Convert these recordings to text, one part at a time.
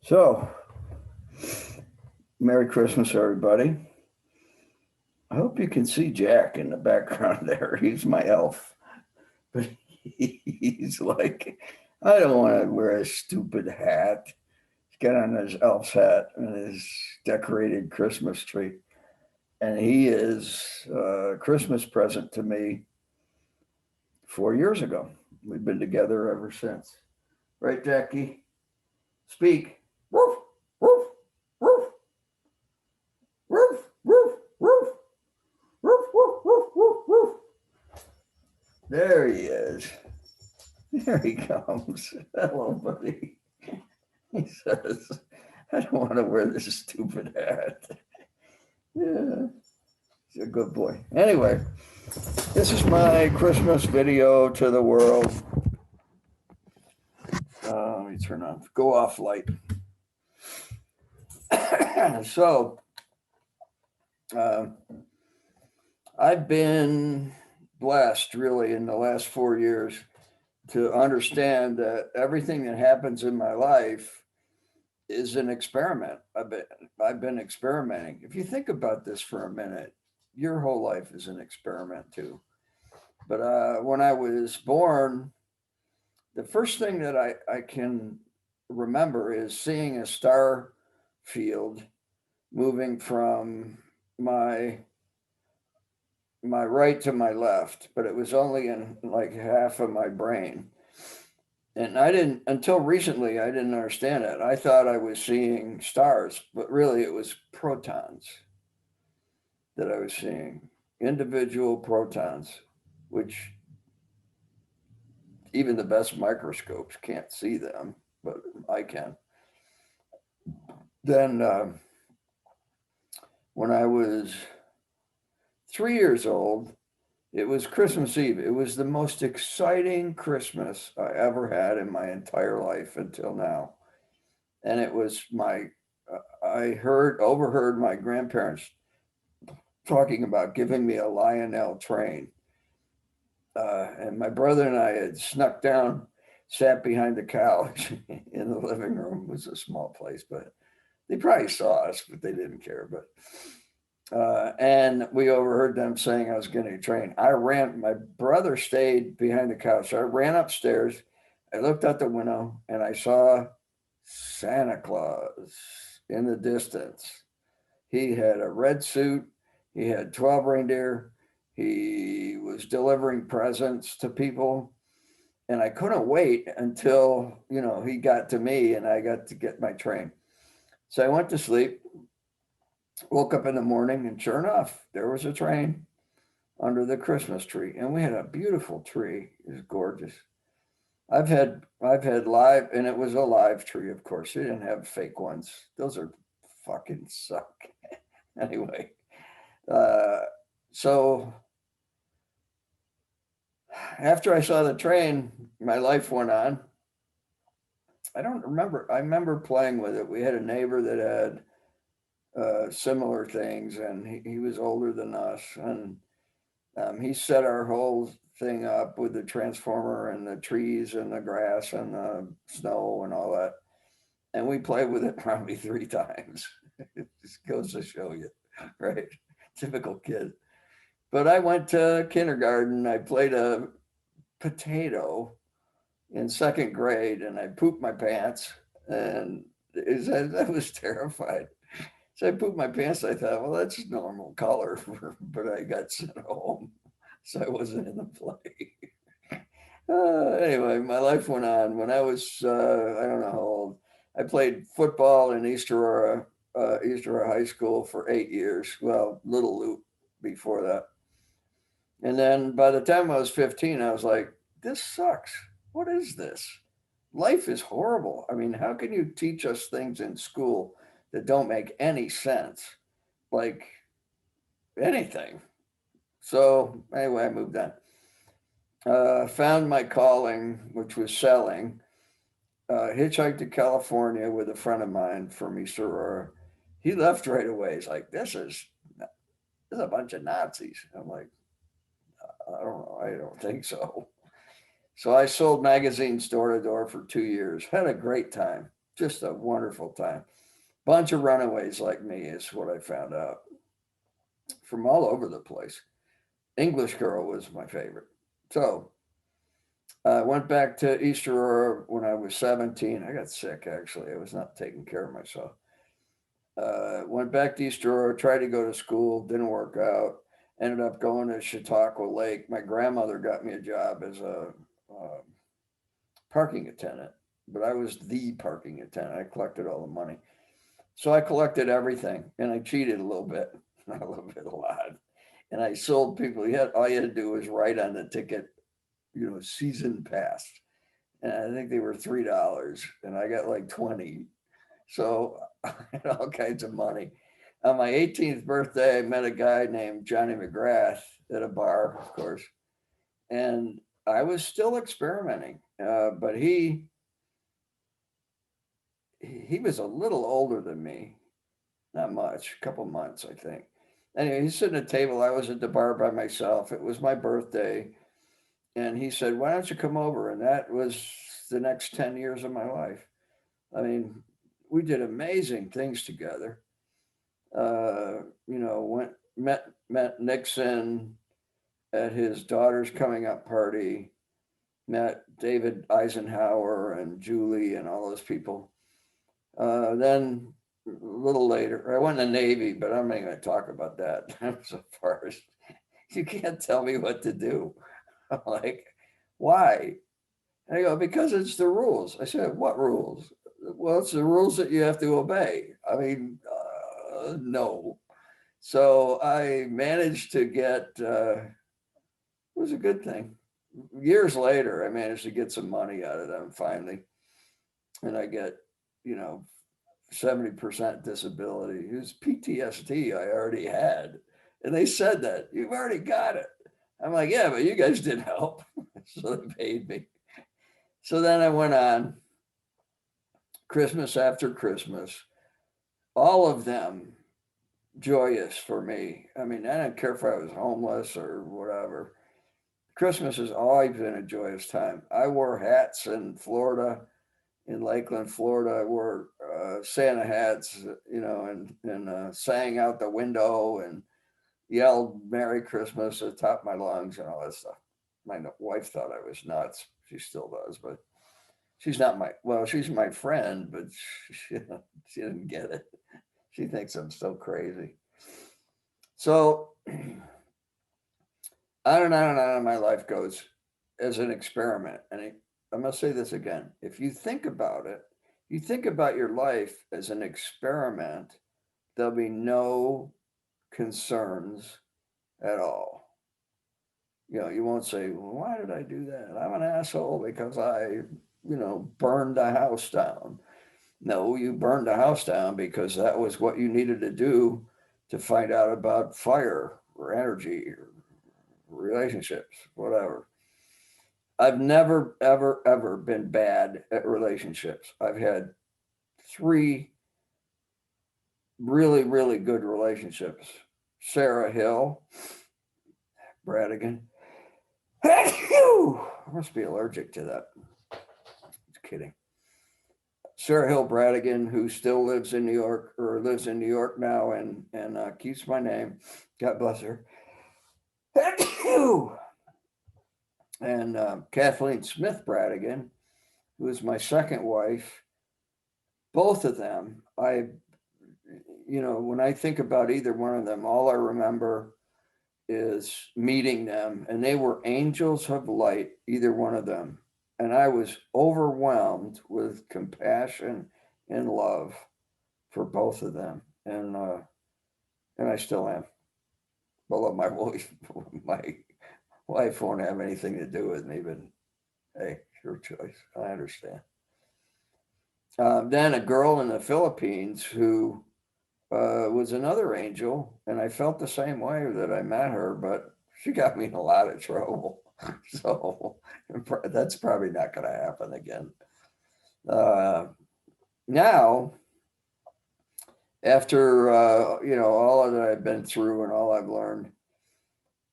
So, Merry Christmas, everybody. I hope you can see Jack in the background there. He's my elf. But he's like, I don't want to wear a stupid hat. He's got on his elf's hat and his decorated Christmas tree. And he is a Christmas present to me 4 years ago. We've been together ever since. Right, Jackie? Speak. Woof, woof, woof, woof, woof, woof. Woof, woof, woof, woof, woof. There he is. There he comes. Hello, buddy. He says, I don't want to wear this stupid hat. Yeah, he's a good boy. Anyway, this is my Christmas video to the world. Let me turn on, go off light. So, uh, I've been blessed really in the last 4 years to understand that everything that happens in my life is an experiment. I've been experimenting. If you think about this for a minute, your whole life is an experiment too. But when I was born, the first thing that I can remember is seeing a star field moving from my my right to my left, but it was only in like half of my brain. And I didn't, until recently, I didn't understand it. I thought I was seeing stars, but really it was protons that I was seeing, individual protons, which even the best microscopes can't see them, but I can. Then, when I was 3 years old, it was Christmas Eve. It was the most exciting Christmas I ever had in my entire life until now. And it was I overheard my grandparents talking about giving me a Lionel train. And my brother and I had snuck down, sat behind the couch in the living room. It was a small place, but they probably saw us, but they didn't care. But and we overheard them saying I was getting a train. I ran. My brother stayed behind the couch. So I ran upstairs. I looked out the window and I saw Santa Claus in the distance. He had a red suit. He had 12 reindeer. He was delivering presents to people. And I couldn't wait until, he got to me and I got to get my train. So I went to sleep, woke up in the morning, and sure enough, there was a train under the Christmas tree. And we had a beautiful tree. It was gorgeous. I've had live, and it was a live tree, of course. We didn't have fake ones. Those are fucking suck. Anyway, uh, so after I saw the train, my life went on. I don't remember. I remember playing with it. We had a neighbor that had similar things, and he was older than us, and he set our whole thing up with the transformer and the trees and the grass and the snow and all that. And we played with it probably 3 times. It just goes to show you, right? Typical kid. But I went to kindergarten. I played a potato in second grade, and I pooped my pants, and I was terrified. So I pooped my pants. I thought, well, that's normal color, but I got sent home, so I wasn't in the play. Anyway, my life went on. When I was, I don't know how old, I played football in East Aurora High School for 8 years. Well, Little Loop before that. And then by the time I was 15, I was like, this sucks. What is this? Life is horrible. I mean, how can you teach us things in school that don't make any sense? Like anything. So, anyway, I moved on. Found my calling, which was selling. Hitchhiked to California with a friend of mine from East Aurora. He left right away. He's like, this is a bunch of Nazis. I'm like, I don't know. I don't think so. So I sold magazines door to door for 2 years. Had a great time. Just a wonderful time. Bunch of runaways like me is what I found out from all over the place. English Girl was my favorite. So I went back to East Aurora when I was 17. I got sick, actually. I was not taking care of myself. Went back to East Aurora, tried to go to school, didn't work out. Ended up going to Chautauqua Lake. My grandmother got me a job as a uh, parking attendant, but I was the parking attendant. I collected all the money. So I collected everything and I cheated a little bit, not a little bit, a lot. And I sold people, all you had to do was write on the ticket, season pass. And I think they were $3 and I got like 20. So I had all kinds of money. On my 18th birthday, I met a guy named Johnny McGrath at a bar, of course. And I was still experimenting, but he was a little older than me, not much, a couple months, I think. Anyway, he's sitting at a table. I was at the bar by myself. It was my birthday. And he said, "Why don't you come over?" And that was the next 10 years of my life. I mean, we did amazing things together. Met Nixon at his daughter's coming up party, met David Eisenhower and Julie and all those people. Then a little later, I went in the Navy, but I'm not going to talk about that. So far as you can't tell me what to do. I'm like, why? And I go, because it's the rules. I said, what rules? Well, it's the rules that you have to obey. I mean, no. So I managed to get, it was a good thing. Years later, I managed to get some money out of them finally. And I get, 70% disability. It was PTSD I already had. And they said that, "You've already got it." I'm like, "Yeah, but you guys didn't help." So they paid me. So then I went on Christmas after Christmas, all of them joyous for me. I mean, I didn't care if I was homeless or whatever. Christmas has always been a joyous time. I wore hats in Florida, in Lakeland, Florida. I wore Santa hats, and sang out the window and yelled "Merry Christmas" at the top of my lungs and all that stuff. My wife thought I was nuts. She still does, but she's not she's my friend, but she didn't get it. She thinks I'm so crazy. So on and on and on my life goes as an experiment. And I must say this again. If you think about it, you think about your life as an experiment, there'll be no concerns at all. You won't say, "Well, why did I do that? I'm an asshole because I, burned the house down." No, you burned the house down because that was what you needed to do to find out about fire or energy or relationships, whatever. I've never, ever, ever been bad at relationships. I've had 3 really, really good relationships. Sarah Hill, Bradigan. I must be allergic to that. Just kidding. Sarah Hill Bradigan, who still lives in New York, or lives in New York now, and keeps my name. God bless her. And Kathleen Smith Bradigan, who is my second wife. Both of them, when I think about either one of them, all I remember is meeting them, and they were angels of light, either one of them. And I was overwhelmed with compassion and love for both of them. And I still am. Although my wife won't have anything to do with me, but hey, your choice. I understand. Then a girl in the Philippines who was another angel, and I felt the same way that I met her, but she got me in a lot of trouble. So that's probably not going to happen again. Now, after all that I've been through and all I've learned,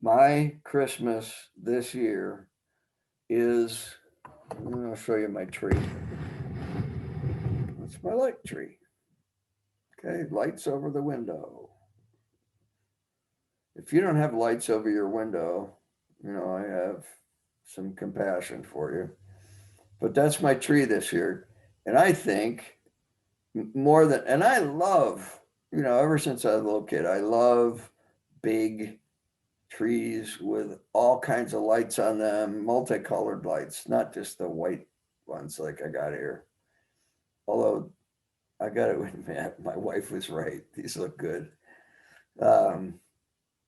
my Christmas this year is, I'm going to show you my tree. It's my light tree. Okay, lights over the window. If you don't have lights over your window, I have some compassion for you. But that's my tree this year. And I think and I love, ever since I was a little kid, I love big trees with all kinds of lights on them, multicolored lights, not just the white ones like I got here. Although I got to admit, my wife was right. These look good.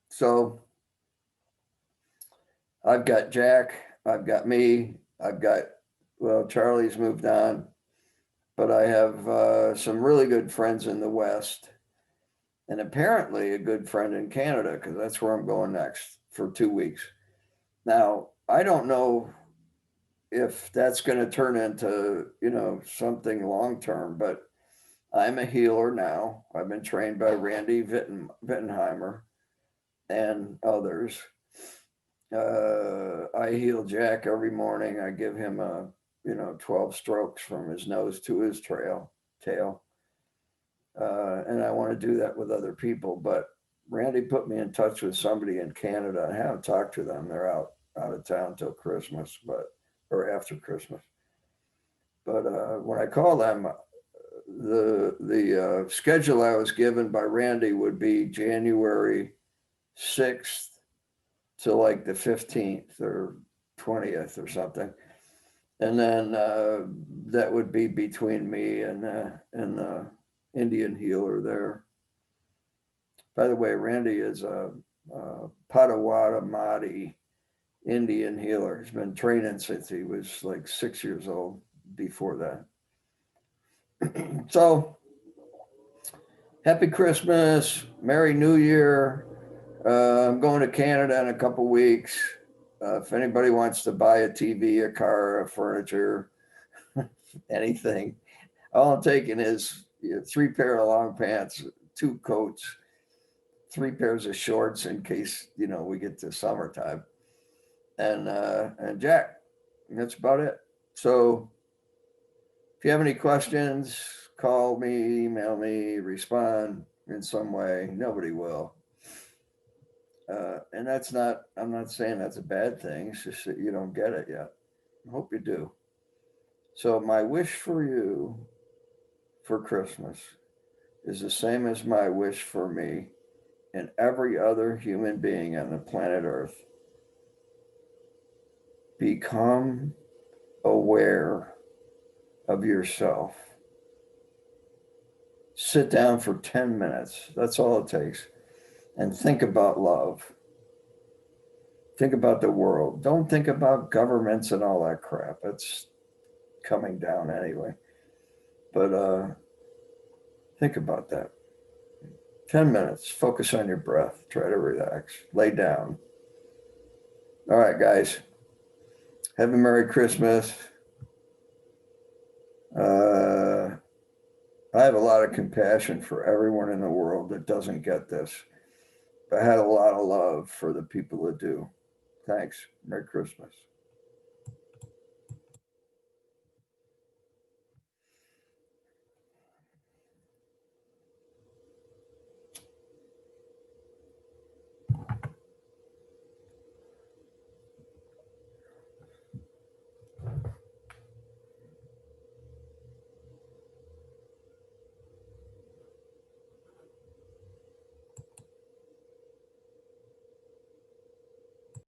So I've got Jack, I've got me, Charlie's moved on, but I have some really good friends in the West, and apparently a good friend in Canada, because that's where I'm going next for 2 weeks. Now, I don't know if that's going to turn into, something long-term, but I'm a healer now. I've been trained by Randy Wittenheimer and others. I heal Jack every morning. I give him 12 strokes from his nose to his tail. And I want to do that with other people. But Randy put me in touch with somebody in Canada. I haven't talked to them. They're out of town till Christmas, or after Christmas. But when I call them, the schedule I was given by Randy would be January 6th to like the 15th or 20th or something. And then that would be between me and the Indian healer there. By the way, Randy is a Potawatomi Indian healer. He's been training since he was like 6 years old. Before that. So happy Christmas, Merry New Year. I'm going to Canada in a couple weeks. If anybody wants to buy a TV, a car, a furniture, anything, all I'm taking is 3 pair of long pants, 2 coats, 3 pairs of shorts in case, we get to summertime. And Jack, that's about it. So if you have any questions, call me, email me, respond in some way. Nobody will. And I'm not saying that's a bad thing. It's just that you don't get it yet. I hope you do. So my wish for you for Christmas is the same as my wish for me and every other human being on the planet Earth. Become aware of yourself. Sit down for 10 minutes. That's all it takes. And think about love. Think about the world. Don't think about governments and all that crap. It's coming down anyway. But think about that. 10 minutes. Focus on your breath. Try to relax. Lay down. All right, guys. Have a Merry Christmas. I have a lot of compassion for everyone in the world that doesn't get this. I had a lot of love for the people that do. Thanks. Merry Christmas.